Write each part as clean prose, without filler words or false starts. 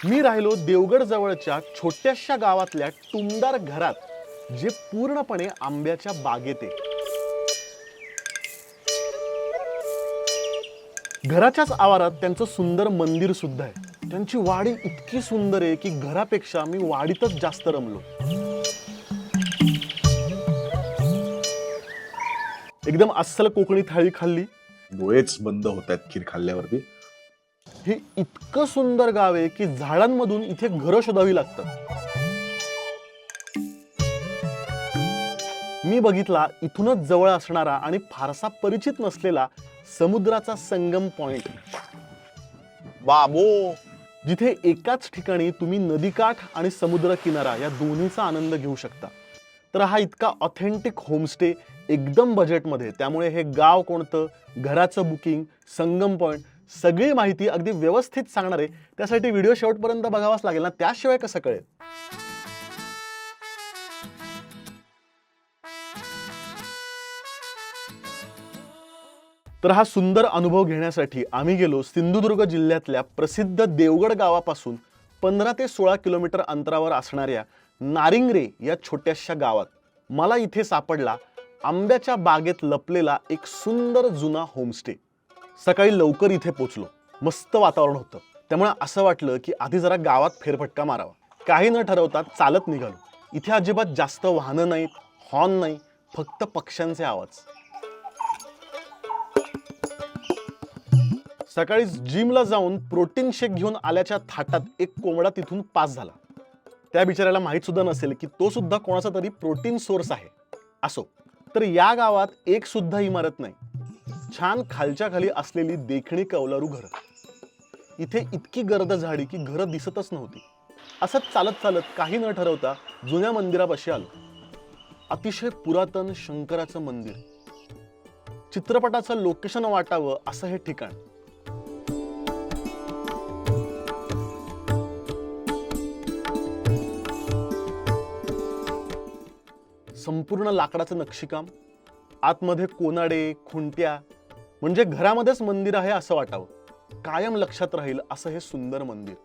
मी राहिलो देवगड जवळच्या छोट्याशा गावातल्या टुमदार घरात, जे पूर्णपणे आंब्याच्या बागेत आहे. घराच्याच आवारात त्यांचं सुंदर मंदिर सुद्धा आहे. त्यांची वाडी इतकी सुंदर आहे की घरापेक्षा मी वाडीतच जास्त रमलो. एकदम अस्सल कोकणी थाळी खाल्ली. डोळेच बंद होत आहेत खीर खाल्ल्यावरती. हे इतकं सुंदर गाव आहे की झाडांमधून इथे घरं शोधावी लागतात. मी बघितला इथूनच जवळ असणारा आणि फारसा परिचित नसलेला समुद्राचा संगम पॉइंट, बाबो, जिथे एकाच ठिकाणी तुम्ही नदीकाठ आणि समुद्र किनारा या दोन्हीचा आनंद घेऊ शकता. तर हा इतका ऑथेंटिक होमस्टे एकदम बजेटमध्ये. त्यामुळे हे गाव कोणतं, घराचं बुकिंग, संगम पॉइंट, सगळी माहिती अगदी व्यवस्थित सांगणार आहे. त्यासाठी व्हिडिओ शेवटपर्यंत बघावाच लागेल ना, त्याशिवाय कसं कळेल. तर हा सुंदर अनुभव घेण्यासाठी आम्ही गेलो सिंधुदुर्ग जिल्ह्यातल्या प्रसिद्ध देवगड गावापासून 15 ते 16 किलोमीटर अंतरावर असणाऱ्या नारिंगरे या छोट्याशा गावात. मला इथे सापडला आंब्याच्या बागेत लपलेला एक सुंदर जुना होमस्टे. सकाळी लवकर इथे पोचलो. मस्त वातावरण होतं. त्यामुळे असं वाटलं की आधी जरा गावात फेरफटका मारावा. काही न ठरवता चालत निघालो. इथे अजिबात जास्त वाहनं नाहीत, हॉर्न नाही, फक्त पक्ष्यांचे आवाज. सकाळी जिमला जाऊन प्रोटीन शेक घेऊन आल्याच्या थाटात एक कोंबडा तिथून पास झाला. त्या बिचाऱ्याला माहित सुद्धा नसेल की तो सुद्धा कोणाचा तरी प्रोटीन सोर्स आहे. असो, तर या गावात एक सुद्धा इमारत नाही. छान खालच्या खाली असलेली देखणी कौलारू घरं. इथे इतकी गर्द झाडी की घरं दिसतच नव्हती. असंच चालत चालत काही न ठरवता जुन्या मंदिरापाशी आलो. अतिशय पुरातन शंकराचं मंदिर. चित्रपटाचं लोकेशन वाटावं असं हे ठिकाण. संपूर्ण लाकडाचं नक्षीकाम, आतमध्ये कोनाडे, खुंट्या, म्हणजे घरामध्येच मंदिर आहे असं वाटावं. कायम लक्षात राहील असं हे सुंदर मंदिर.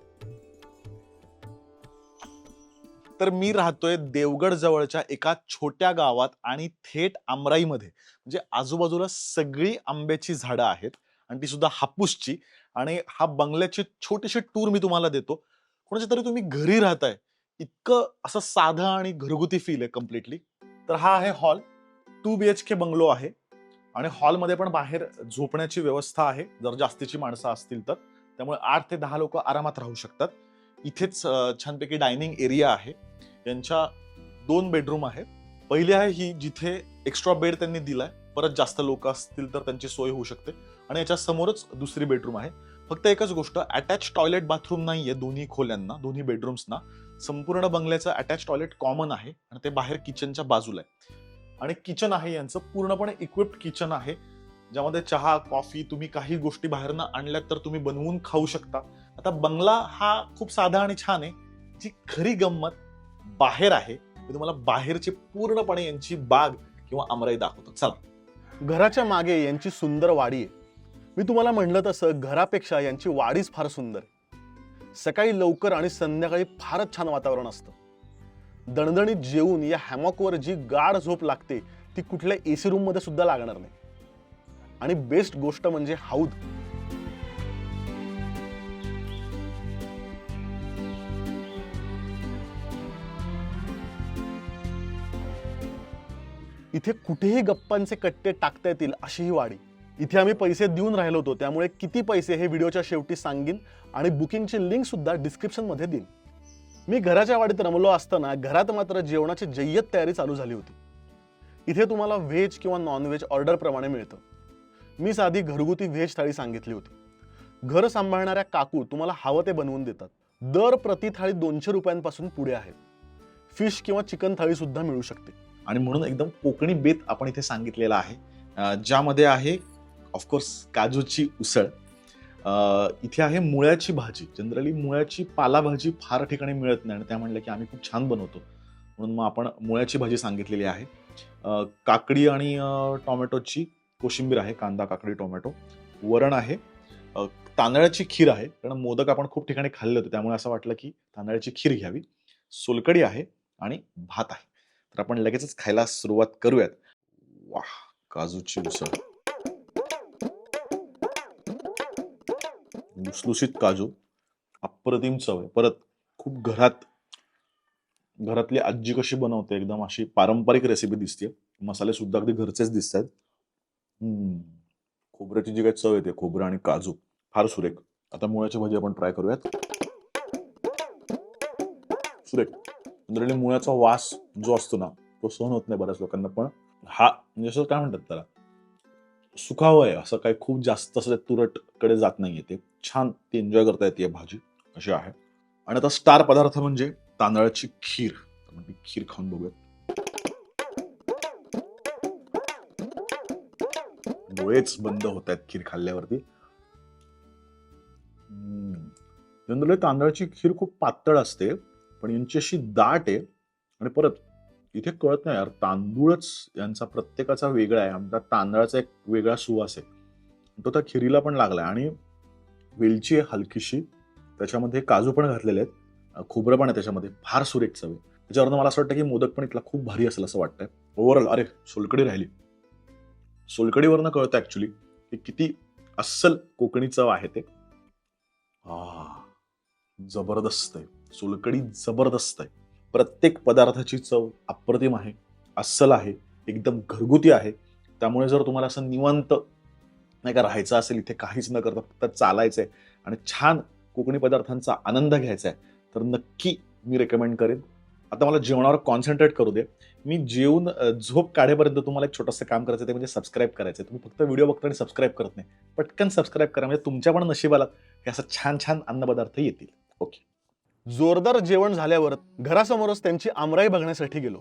तर मी राहतोय देवगड जवळच्या एका छोट्या गावात आणि थेट आमराईमध्ये. म्हणजे आजूबाजूला सगळी आंब्याची झाडं आहेत आणि ती सुद्धा हापूसची. आणि हा बंगल्याची छोटीशी टूर मी तुम्हाला देतो. कोणाच्या तरी तुम्ही घरी राहताय, इतकं असं साधं आणि घरगुती फील आहे कम्प्लिटली. तर हा आहे हॉल. 2 BHK बंगलो आहे आणि हॉलमध्ये पण बाहेर झोपण्याची व्यवस्था आहे जर जास्तीची माणसं असतील तर. त्यामुळे 8 ते 10 लोक आरामात राहू शकतात. इथेच छानपैकी डायनिंग एरिया आहे. यांच्या 2 बेडरूम आहेत. पहिली आहे ही, जिथे एक्स्ट्रा बेड त्यांनी दिलाय, परत जास्त लोक असतील तर त्यांची सोय होऊ शकते. आणि याच्या समोरच दुसरी बेडरूम आहे. फक्त एकच गोष्ट, अटॅच टॉयलेट बाथरूम नाहीये दोन्ही खोल्यांना, दोन्ही बेडरूम्सना. संपूर्ण बंगल्याचं अटॅच टॉयलेट कॉमन आहे आणि ते बाहेर किचनच्या बाजूला आहे. आणि किचन आहे यांचं पूर्णपणे इक्विप्ड किचन आहे, ज्यामध्ये चहा, कॉफी, तुम्ही काही गोष्टी बाहेरनं आणल्यात तर तुम्ही बनवून खाऊ शकता. आता बंगला हा खूप साधा आणि छान आहे. जी खरी गंमत बाहेर आहे. मी तुम्हाला बाहेरची पूर्णपणे यांची बाग किंवा आमराई दाखवतो. चला. घराच्या मागे यांची सुंदर वाडी आहे. मी तुम्हाला म्हणलं तसं घरापेक्षा यांची वाडीच फार सुंदर आहे. सकाळी लवकर आणि संध्याकाळी फारच छान वातावरण असतं. दणदणीत जेवून या हॅमॉकवर जी गाढ झोप लागते ती कुठल्या AC रूम मध्ये सुद्धा लागणार नाही. आणि बेस्ट गोष्ट म्हणजे हौद. इथे कुठेही गप्पांचे कट्टे टाकता येतील अशी ही वाडी. इथे आम्ही पैसे देऊन राहिलो होतो, त्यामुळे किती पैसे हे व्हिडिओच्या शेवटी सांगीन आणि बुकिंगची लिंक सुद्धा डिस्क्रिप्शन मध्ये देईन. मी घराच्या वाडीत रमलो असताना घरात मात्र जेवणाची जय्यत तयारी चालू झाली होती. इथे तुम्हाला व्हेज किंवा नॉनव्हेज ऑर्डर प्रमाणे मिळतं. मी साधी घरगुती व्हेज थाळी सांगितली होती. घर सांभाळणाऱ्या काकू तुम्हाला हवं ते बनवून देतात. दर प्रति थाळी 200 रुपयांपासून पुढे आहे. फिश किंवा चिकन थाळी सुद्धा मिळू शकते. आणि म्हणून एकदम कोकणी बेत आपण इथे सांगितलेला आहे, ज्यामध्ये आहे ऑफकोर्स काजूची उसळ. इथे आहे मुळ्याची भाजी. जनरली मुळ्याची पालाभाजी फार ठिकाणी मिळत नाही आणि त्या म्हणल्या की आम्ही खूप छान बनवतो, म्हणून मग आपण मुळ्याची भाजी सांगितलेली आहे. काकडी आणि टोमॅटोची कोशिंबीर आहे, कांदा, काकडी, टोमॅटो. वरण आहे. तांदळाची खीर आहे, कारण मोदक आपण खूप ठिकाणी खाल्ले होते, त्यामुळे असं वाटलं की तांदळाची खीर घ्यावी. सोलकढी आहे आणि भात आहे. तर आपण लगेचच खायला सुरुवात करूयात. वाह! काजूची उसळ. लुसलुशीत काजू, अप्रतिम चव आहे. परत खूप घरातली आजी कशी बनवते, एकदम अशी पारंपरिक रेसिपी दिसते. मसाले सुद्धा अगदी घरचेच दिसतात. खोबऱ्याची जी काही चव येते, खोबरं आणि काजू, फार सुरेख. आता मुळ्याची भाजी आपण ट्राय करूयात. सुरेख. जनरली मुळ्याचा वास जो असतो ना, तो सहन होत नाही बऱ्याच लोकांना, पण हा म्हणजे असं काय म्हणतात त्याला, सुखावं आहे, असं काही खूप जास्त असं तुरटकडे जात नाहीये ते. छान ती एन्जॉय करता येते भाजी, अशी आहे. आणि आता स्टार पदार्थ म्हणजे तांदळाची खीर. आपण ती खीर खाऊन बघूयात. डोळेच बंद होत आहेत खीर खाल्ल्यावरती. जनरली तांदळाची खीर खूप पातळ असते, पण यांची अशी दाट आहे. आणि परत इथे कळत नाही यार, तांदूळच यांचा प्रत्येकाचा वेगळा आहे. आमच्या तांदळाचा एक वेगळा सुवास आहे, तो त्या खिरीला पण लागलाय. आणि वेलची आहे हलकीशी, त्याच्यामध्ये काजू पण घातलेले आहेत, खोबरं पण आहे त्याच्यामध्ये, फार सुरेख चव आहे. त्याच्यावरनं मला असं वाटतं की मोदक पण इथला खूप भारी असेल असं वाटतंय. ओव्हरऑल अरे सोलकढी राहिली. सोलकढीवरनं कळतं ऍक्च्युली की किती अस्सल कोकणी चव आहे ते. जबरदस्त आहे सोलकढी, जबरदस्त आहे. प्रत्येक पदार्थाची चव अप्रतिम आहे, अस्सल आहे, एकदम घरगुती आहे. त्यामुळे जर तुम्हाला असं निवांत नाही का राहायचं असेल, इथे काहीच न करता फक्त चालायचंय आणि छान कोकणी पदार्थांचा आनंद घ्यायचा आहे, तर नक्की मी रेकमेंड करेन. आता मला जेवणावर कॉन्सन्ट्रेट करू दे. मी जेवून झोप काढेपर्यंत तुम्हाला एक छोटंसं काम करायचं, ते म्हणजे सबस्क्राईब करायचं. तुम्ही फक्त व्हिडिओ बघता आणि सबस्क्राईब करत नाही. पटकन सबस्क्राईब करा, म्हणजे तुमच्या पण नशिबाला हे असं छान छान अन्नपदार्थ येतील. ओके. जोरदार जेवण झाल्यावर घरासमोरच त्यांची आमराई बघण्यासाठी गेलो.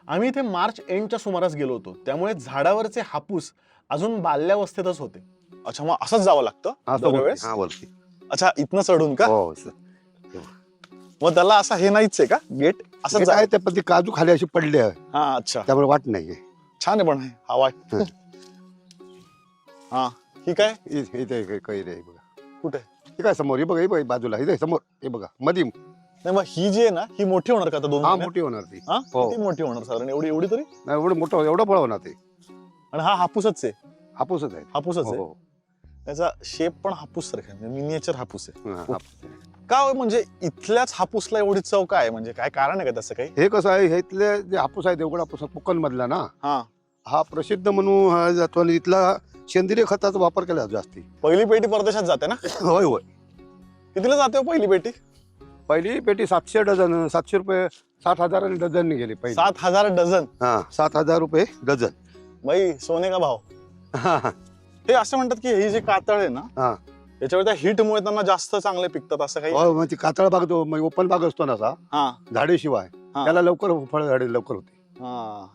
आम्ही इथे मार्च एंडच्या सुमारास गेलो होतो, त्यामुळे झाडावरचे हापूस अजून बाल्यावस्थेतच होते. अच्छा, मग असंच जावं लागतं दरवेळेस? वरती. अच्छा, इथनं चढून का? हो सर. मग त्याला असं हे नाहीच आहे का गेट? असं काय ते पण ती काजू खाली अशी पडली आहे, हा, अच्छा, त्यामुळे वाट नाहीये. छान आहे पण हे हवा. हा, ही काय इथे कैरी आहे बघा. कुठे? हे काय समोर, हे बघा, हे बघा बाजूला, इथे समोर, हे बघा मधी. नाही, मग ही जी आहे ना, ही मोठी होणार का आता 2 हा महिन्यात? मोठी होणार ती. हा, हो. किती मोठी होणार साधारण? एवढी एवढी तरी? नाही एवढं मोठं, एवढं फळ होणार ते. आणि हा हापूसच आहे? हापूसच आहे. हापूसच आहे. हो, त्याचा शेप पण हापूस सारखा आहे, मिनिएचर हापूस आहे. हा, हापूस. का हो, म्हणजे इथल्याच हापूसला एवढी चव काय आहे? म्हणजे काय कारण आहे का तसं काही? हे कसं आहे, हे इथले जे हापूस आहे, देवगड हापूस कोकण मधला ना, हा, हा प्रसिद्ध म्हणून हा जातो आणि इथला सेंद्रिय खताचा वापर केला जातो जास्ती. पहिली पेटी परदेशात जाते ना? होय होय. कितीला जाते हो पहिली पेटी? पहिली पेटी 700 डझन, 700 रुपये, 60,000 डझन गेली पहिली. 7,000 डझन? हा, 7,000 रुपये डझन. बाई, सोने का भाव. हा, ते असं म्हणतात की ही जी कातळ आहे ना, हा. त्याच्यावर त्या हिटमुळे त्यांना जास्त चांगले पिकतात असं काही? हो, म्हणजे कातळ भाग जो ओपन भाग असतो ना असा, हा, झाडेशिवाय हा. त्याला लवकर फळ झाडे लवकर होते. हा,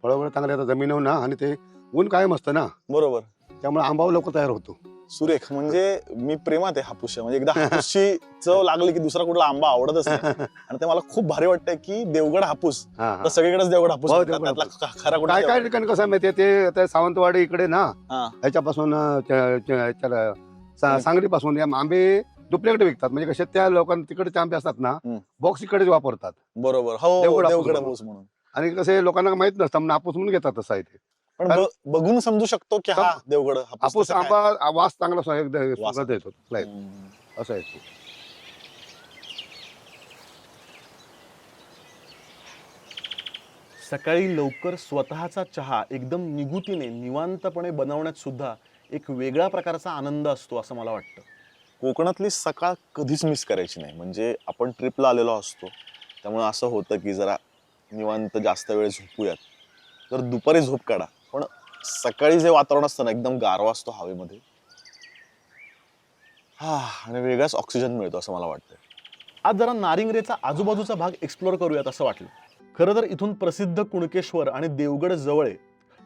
फळं चांगले येतात जमिनीवर ना, आणि ते ऊन कायम असतं ना, बरोबर. त्यामुळे आंबाव लवकर तयार होतो. सुरेख. म्हणजे मी प्रेमात आहे हापूसच्या. म्हणजे एकदा हापूसची चव लागली की दुसरा कुठला आंबा आवडतच नाही. आणि ते मला खूप भारी वाटतंय की देवगड हापूस, हा, हा. तर सगळीकडेच देवगड हापूस हो, म्हणतात. देवगड त्यातला खरा कुठला काय काय देवगड? ठिकाणी कसं आहे माहितीये, ते आता सावंतवाडी इकडे ना, हा, ह्याच्यापासून सांगलीपासून या आंबे दुपरीकडे विकतात. म्हणजे कसे त्या लोकांना तिकडचे आंबे असतात ना, बॉक्स इकडेच वापरतात. बरोबर. हो, देवगड हापूस देवगड म्हणून. हापूस म्हणून. आणि कसे लोकांना माहित नसतं म्हणून हापूस म्हणून घेतात. तसं आहे ते. पण बघून समजू शकतो की हा देवगड हापूस. हापूस तसं काय? आंबा वास चांगला वास. सुगंध येतो. हम्म. असं आहे ते. सकाळी लवकर स्वतःचा चहा एकदम निगुतीने निवांतपणे बनवण्यात सुद्धा एक वेगळ्या प्रकारचा आनंद असतो असं मला वाटतं. कोकणातली सकाळ कधीच मिस करायची नाही. म्हणजे आपण ट्रिपला आलेलो असतो, त्यामुळे असं होतं की जरा निवांत जास्त वेळ झोपूयात, तर दुपारी झोप काढा. पण सकाळी जे वातावरण असतं ना, एकदम गारवा असतो हवेमध्ये, हा, आणि वेगळाच ऑक्सिजन मिळतो असं मला वाटतं. आज जरा नारिंगरेचा आजूबाजूचा भाग एक्सप्लोर करूयात असं वाटलं. खरं तर इथून प्रसिद्ध कुणकेश्वर आणि देवगड जवळ आहे,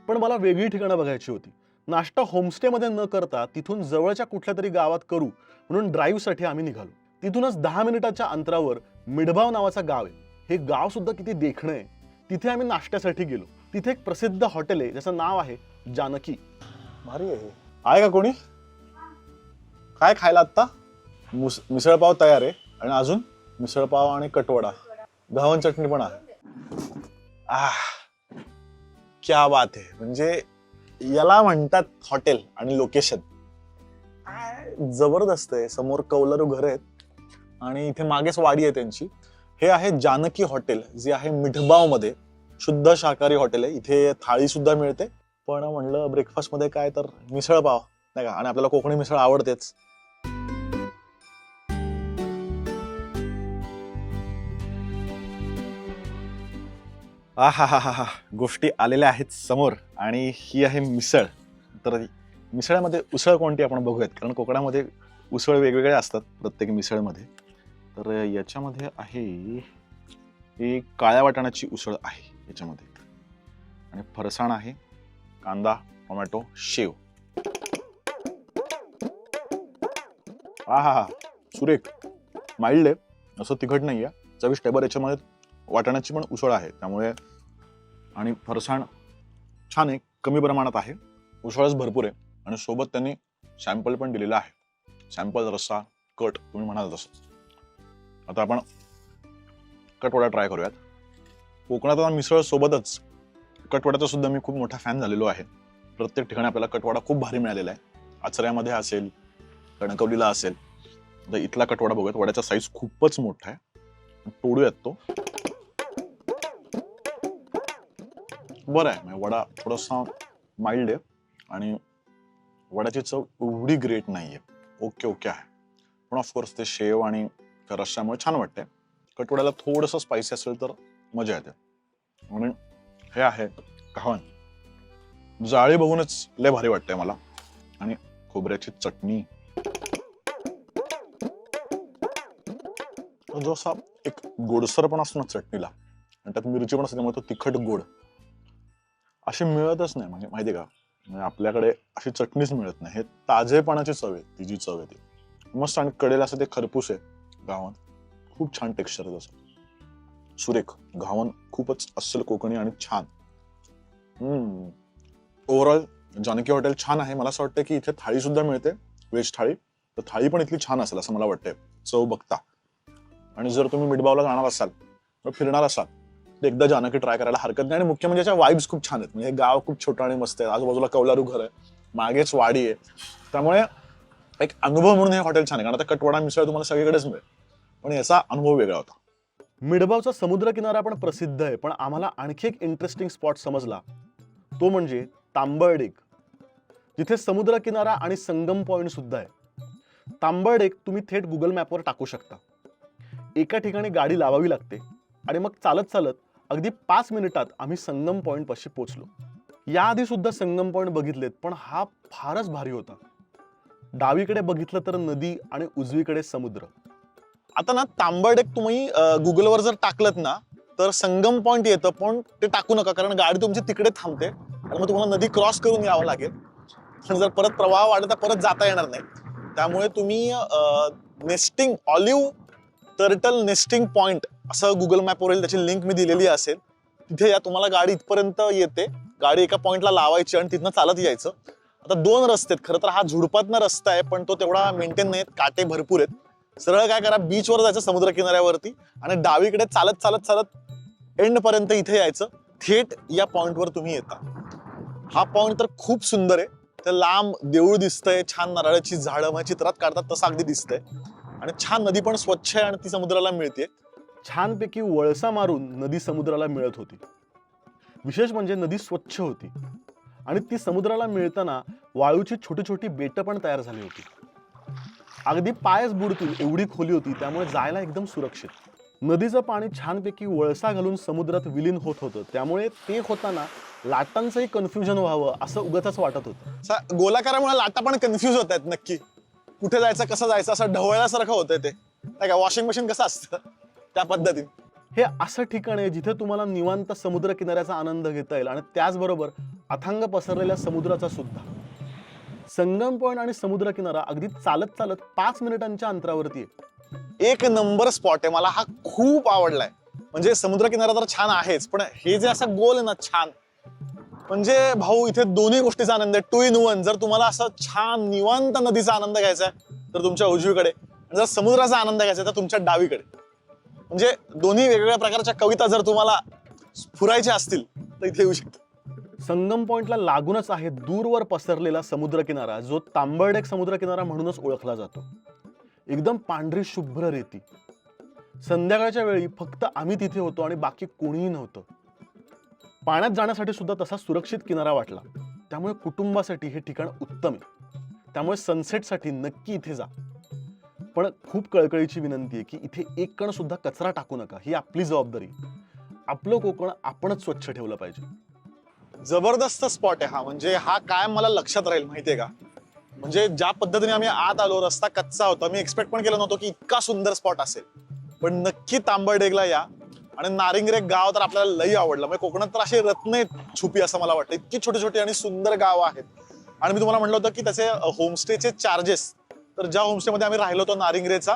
पण मला वेगळी ठिकाणं बघायची होती. नाश्ता होमस्टेमध्ये न करता तिथून जवळच्या कुठल्या तरी गावात करू म्हणून ड्राईव्हसाठी आम्ही निघालो. तिथूनच 10 मिनिटाच्या अंतरावर मिडभाव नावाचं गाव आहे. हे गाव सुद्धा किती देखणं आहे. तिथे आम्ही नाश्त्यासाठी गेलो. तिथे एक प्रसिद्ध हॉटेल आहे ज्याचं नाव आहे जानकी. भारी आहे का कोणी? काय खायला आता? मिसळपाव तयार आहे आणि अजून मिसळपाव आणि कटवडा, घावन चटणी पण आहे. क्या बात आहे. म्हणजे याला म्हणतात हॉटेल आणि लोकेशन. जबरदस्त आहे. समोर कौलारू घर आहेत आणि इथे मागेच वाडी आहे त्यांची. हे आहे जानकी हॉटेल, जे आहे मिठबाव मध्ये. शुद्ध शाकाहारी हॉटेल आहे. इथे थाळी सुद्धा मिळते. पण म्हणलं ब्रेकफास्ट मध्ये काय तर मिसळ पाव नाही का, आणि आपल्याला कोकणी मिसळ आवडतेच. हा गोष्टी आलेल्या आहेत समोर आणि ही आहे मिसळ. तर मिसळमध्ये उसळ कोणती आपण बघूयात, कारण कोकणामध्ये उसळ वेगवेगळ्या असतात प्रत्येक मिसळमध्ये. तर याच्यामध्ये आहे एक काळ्या वाटाण्याची उसळ आहे याच्यामध्ये, आणि फरसाण आहे, कांदा, टोमॅटो, शेव. हा सुरेख, माइल्ड आहे, असं तिखट नाहीये, चविष्ट आहे. बरं याच्यामध्ये वाटाण्याची पण उसळ आहे त्यामुळे, आणि फरसाण छान आहे, कमी प्रमाणात आहे. उसळच भरपूर आहे आणि सोबत त्यांनी सॅम्पल पण दिलेला आहे. सॅम्पल, रस्सा, कट तुम्ही म्हणाल तसं. आता आपण कटवडा ट्राय करूयात. कोकणात आता मिसळ सोबतच कटवड्याचा सुद्धा मी खूप मोठा फॅन झालेलो आहे. प्रत्येक ठिकाणी आपल्याला कटवडा खूप भारी मिळालेला आहे. आचऱ्यामध्ये असेल, कणकवलीला असेल. तर इथला कटवडा बघूयात. वड्याचा साईज खूपच मोठा आहे. तोडूयात तो. बरं आहे, वडा थोडासा माइल्ड आहे आणि वड्याची चव एवढी ग्रेट नाहीये. ओके आहे, पण ऑफकोर्स ते शेव आणि रश्श्यामुळे छान वाटते. कटवड्याला थोडंसं स्पायसी असेल तर मजा येते. आणि हे आहे घावन. जाळी बघूनच लय भारी वाटतंय मला. आणि खोबऱ्याची चटणी, जो असा एक गोडसर पण असतो ना चटणीला, आणि त्यात मिरची पण असते त्यामुळे तो तिखट गोड अशी मिळतच नाही. म्हणजे माहितीये का, म्हणजे आपल्याकडे अशी चटणीच मिळत नाही. हे ताजेपणाची चव आहे, ती जी चव आहे ती मस्त. आणि कडेला असं ते खरपूस आहे घावन, खूप छान टेक्स्चर आहे तसं. सुरेख घावन, खूपच अस्सल कोकणी आणि छान. ओव्हरऑल जानकी हॉटेल छान आहे. मला असं वाटतं की इथे थाळी सुद्धा मिळते, व्हेज थाळी. तर थाळी पण इथली छान असेल असं मला वाटतंय चव बघता. आणि जर तुम्ही मिठबावला जाणार असाल तर फिरणार असाल तर एकदा जानकी ट्राय करायला हरकत नाही. आणि मुख्य म्हणजे याच्या वाईब्स खूप छान आहेत. म्हणजे हे गाव खूप छोटं आणि मस्त आहे. आजूबाजूला कौलारू घर आहे, मागेच वाडी आहे. त्यामुळे एक अनुभव म्हणून हे हॉटेल छान आहे. कारण आता कटवडा मिसळ तुम्हाला सगळीकडेच मिळेल, पण याचा अनुभव वेगळा होता. मिठबावचा समुद्र किनारा पण प्रसिद्ध आहे, पण आम्हाला आणखी एक इंटरेस्टिंग स्पॉट समजला, तो म्हणजे तांबळडेक, जिथे समुद्र किनारा आणि संगम पॉइंट सुद्धा आहे. तांबळडेक तुम्ही थेट गुगल मॅपवर टाकू शकता. एका ठिकाणी गाडी लावावी लागते आणि मग चालत चालत अगदी 5 मिनिटात आम्ही संगम पॉइंट पाशी पोहोचलो. याआधी सुद्धा संगम पॉइंट बघितलेत, पण हा फारच भारी होता. डावीकडे बघितलं तर नदी आणि उजवीकडे समुद्र. आता ना तांबळडेक तुम्ही गुगलवर जर टाकलत ना तर संगम पॉइंट येतं, पण ते टाकू नका, कारण गाडी तुमची तिकडे थांबते आणि मग तुम्हाला नदी क्रॉस करून यावं लागेल. आणि जर परत प्रवाह वाढला तर परत जाता येणार नाही. त्यामुळे तुम्ही nesting, olive turtle nesting point असं गुगल मॅपवरील त्याची लिंक मी दिलेली असेल, तिथे या. तुम्हाला गाडी इथपर्यंत येते, गाडी एका पॉइंटला लावायची आणि तिथनं चालत यायचं. आता 2 रस्ते आहेत. खरं तर हा झुडपातनं रस्ता आहे, पण तो तेवढा मेंटेन नाही, काटे भरपूर आहेत. सरळ काय करा, बीचवर जायचं समुद्र किनाऱ्यावरती आणि डावीकडे चालत चालत चालत एंड पर्यंत इथे यायचं. थेट या पॉइंटवर तुम्ही येता. हा पॉइंट तर खूप सुंदर आहे. ते लांब देऊळ दिसतंय, छान नारळाची झाडं म्हणजे चित्रात काढतात तसं अगदी दिसतंय. आणि छान नदी पण स्वच्छ आहे आणि ती समुद्राला मिळते. छानपैकी वळसा मारून नदी समुद्राला मिळत होती. विशेष म्हणजे नदी स्वच्छ होती आणि ती समुद्राला मिळताना वाळूची छोटी छोटी बेटं पण तयार झाली होती. अगदी पायच बुडतील एवढी खोली होती, त्यामुळे जायला एकदम सुरक्षित. नदीचं पाणी छानपैकी वळसा घालून समुद्रात विलीन होत होतं, त्यामुळे ते होताना लाटांचंही कन्फ्युजन व्हावं असं उगाचच वाटत होतं. गोलाकारामुळे लाटा पण कन्फ्युज होत आहेत नक्की, कुठे जायचं कसं जायचं असं ढवळल्यासारखं होतंय. ते नाही का वॉशिंग मशीन कसं असतं त्या पद्धतीने. हे असं ठिकाण आहे जिथे तुम्हाला निवांत समुद्र किनाऱ्याचा आनंद घेता येईल आणि त्याचबरोबर अथांग पसरलेल्या समुद्राचा सुद्धा. संगम पॉइंट आणि समुद्र किनारा अगदी चालत चालत 5 मिनिटांच्या अंतरावरती आहे. एक नंबर स्पॉट आहे. मला हा खूप आवडलाय. म्हणजे समुद्र किनारा तर छान आहेच, पण हे जे असं गोल आहे ना छान, म्हणजे भाऊ इथे दोन्ही गोष्टीचा आनंद आहे, 2 in 1. जर तुम्हाला असं छान निवांत नदीचा आनंद घ्यायचा आहे तर तुमच्या उजवीकडे, आणि जर समुद्राचा आनंद घ्यायचा आहे तर तुमच्या डावीकडे. म्हणजे दोन्ही वेगवेगळ्या प्रकारच्या कविता जर तुम्हाला फुरायच्या असतील तर इथे येऊ शकता. संगम पॉइंटला लागूनच आहे दूरवर पसरलेला समुद्रकिनारा, जो तांबरडेक समुद्रकिनारा म्हणूनच ओळखला जातो. एकदम पांढरी शुभ्र रेती. संध्याकाळच्या वेळी फक्त आम्ही तिथे होतो आणि बाकी कोणीही नव्हतं. पाण्यात जाण्यासाठी सुद्धा तसा सुरक्षित किनारा वाटला. त्यामुळे कुटुंबासाठी हे ठिकाण उत्तम आहे. त्यामुळे सनसेटसाठी नक्की इथे जा. पण खूप कळकळीची विनंती आहे की इथे एक कण सुद्धा कचरा टाकू नका. ही आपली जबाबदारी. आपलं कोकण आपणच स्वच्छ ठेवलं पाहिजे. जबरदस्त स्पॉट आहे हा. म्हणजे हा काय मला लक्षात राहील माहितीये का. म्हणजे ज्या पद्धतीने आम्ही आत आलो, रस्ता कच्चा होता, मी एक्सपेक्ट पण केलं नव्हतं की इतका सुंदर स्पॉट असेल. पण नक्की तांबरडेकला या. आणि नारिंगरेक गाव तर आपल्याला लई आवडलं. म्हणजे कोकणात तर असे रत्न आहेत छुपी असं मला वाटतं. इतकी छोटी छोटी आणि सुंदर गावं आहेत. आणि मी तुम्हाला म्हटलं होतं की त्याचे होमस्टेचे चार्जेस, तर ज्या होमस्टेमध्ये आम्ही राहिलो होतो नारिंगरेचा,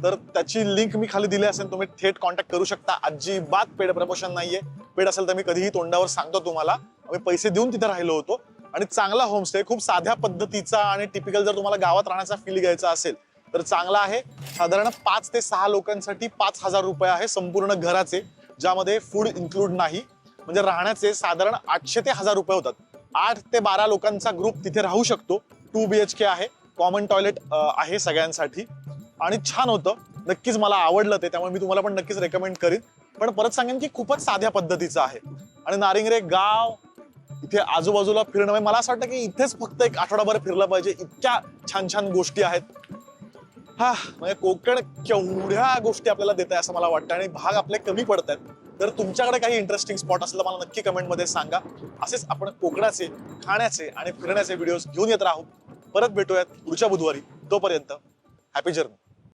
तर त्याची लिंक मी खाली दिली असेल, तुम्ही थेट कॉन्टॅक्ट करू शकता. अजिबात पेड प्रमोशन नाहीये. पेड असेल तर मी कधीही तोंडावर सांगतो तुम्हाला. आम्ही पैसे देऊन तिथे राहिलो होतो. आणि चांगला होमस्टे, खूप साध्या पद्धतीचा आणि टिपिकल. जर तुम्हाला गावात राहण्याचा फील घ्यायचा असेल तर चांगला आहे. साधारण 5 ते 6 लोकांसाठी 5,000 रुपये आहे संपूर्ण घराचे, ज्यामध्ये फूड इन्क्लूड नाही. म्हणजे राहण्याचे साधारण 800 ते 1000 रुपये होतात. 8 ते 12 लोकांचा ग्रुप तिथे राहू शकतो. 2 BHK आहे. कॉमन टॉयलेट आहे सगळ्यांसाठी. आणि छान होतं. नक्कीच मला आवडलं ते. त्यामुळे मी तुम्हाला पण नक्कीच रेकमेंड करीन. पण परत सांगेन की खूपच साध्या पद्धतीचं आहे. आणि नारिंगरेक गाव, इथे आजूबाजूला फिरणं, म्हणजे मला असं वाटतं की इथेच फक्त एक आठवडाभर फिरलं पाहिजे. इतक्या छान छान गोष्टी आहेत. हा म्हणजे कोकण केवढ्या गोष्टी आपल्याला देत आहे असं मला वाटतं. आणि भाग आपले कमी पडत आहेत. तर तुमच्याकडे काही इंटरेस्टिंग स्पॉट असेल तर मला नक्की कमेंटमध्ये सांगा. असेच आपण कोकणाचे, खाण्याचे आणि फिरण्याचे व्हिडिओज घेऊन येत राहू. परत भेटूयात पुढच्या बुधवारी. तोपर्यंत हॅपी जर्नी.